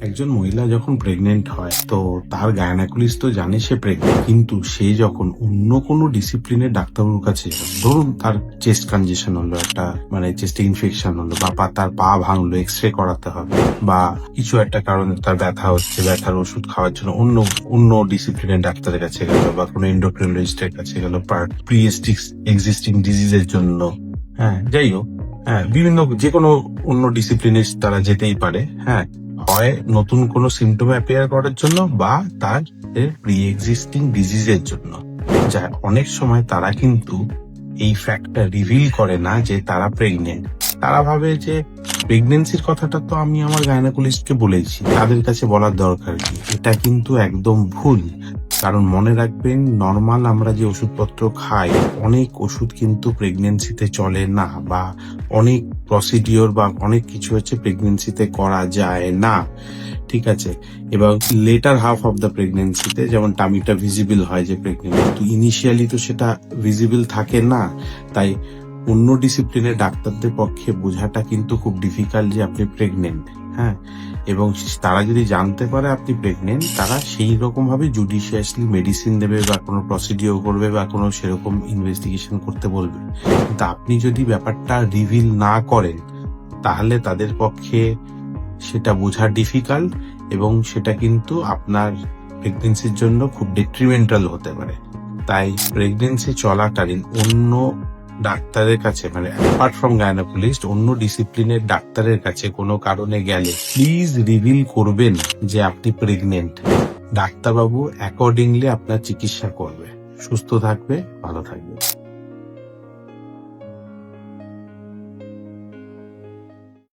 একজন মহিলা যখন প্রেগনেন্ট হয় তো তার গায়নাকুলিস্ট তো জানে সে প্রেগনেন্ট, কিন্তু সে যখন অন্য কোনো ডিসিপ্লিনের ডাক্তারবাবুর কাছে যাবে, ধরুন তার চেস্ট কনজেশন হলো, একটা চেস্টে ইনফেকশন হলো, বা তার পা ভাঙলো, এক্স-রে করাতে হবে, বা কিছু একটা কারণে তার ব্যথা হচ্ছে, ব্যথার ওষুধ খাওয়ার জন্য অন্য ডিসিপ্লিনের ডাক্তারের কাছে গেল, বা কোনো এন্ডোক্রিনোলজিস্টের কাছে গেল প্রি এক্সিস্টিং ডিজিজের জন্য, যাই হোক, বিভিন্ন যে কোনো অন্য ডিসিপ্লিনে তারা যেতেই পারে, হয় নতুন কোনো সিমটম অ্যাপিয়ার করার জন্য বা তার প্রি এক্সিস্টিং ডিজিজের জন্য। যা অনেক সময় তারা কিন্তু এই ফ্যাক্টটা রিভিল করে না যে তারা প্রেগনেন্ট। তারা ভাবে যে প্রেগনেন্সির কথাটা তো আমি আমার গাইনোকোলজিস্টকে বলেছি, তাদের কাছে বলার দরকার কি। এটা কিন্তু একদম ভুল। কারণ মনে রাখবেন, নর্মাল আমরা যে ওষুধপত্র খাই, অনেক ওষুধ কিন্তু প্রেগনেন্সিতে চলে না, বা অনেক প্রসিডিওর বা অনেক কিছু হচ্ছে প্রেগনেন্সিতে করা যায় না, ঠিক আছে। এবার লেটার হাফ অফ দ্য প্রেগনেন্সিতে যেমন টামিটা ভিজিবল হয় যে প্রেগনেন্ট, কিন্তু ইনিশিয়ালি তো সেটা ভিজিবল থাকে না। তাই অন্য ডিসিপ্লিনের ডাক্তারদের পক্ষে বোঝাটা কিন্তু খুব ডিফিকাল্ট যে আপনি প্রেগনেন্ট, এবং তারা যদি জানতে পারে আপনি প্রেগনেন্ট, তারা সেই রকম ভাবে জুডিশিয়াসলি মেডিসিন দেবে বা কোনো প্রসিডিওর করবে বা কোনো সেরকম ইনভেস্টিগেশন করতে বলবে। কিন্তু আপনি যদি ব্যাপারটা রিভিল না করেন, তাহলে তাদের পক্ষে সেটা বোঝা ডিফিকাল্ট, এবং সেটা কিন্তু আপনার প্রেগনেন্সির জন্য খুব ডেট্রিমেন্টাল হতে পারে। তাই প্রেগনেন্সি চলাকালীন অন্য ডাক্তারের কাছে, অ্যাপার্ট ফ্রম গাইনোকোলজিস্ট, অন্য ডিসিপ্লিনের ডাক্তারের কাছে কোনো কারণে গেলে প্লিজ রিভিল করবেন যে আপনি প্রেগনেন্ট। ডাক্তারবাবু অ্যাকর্ডিংলি আপনার চিকিৎসা করবে। সুস্থ থাকবে, ভালো থাকবে।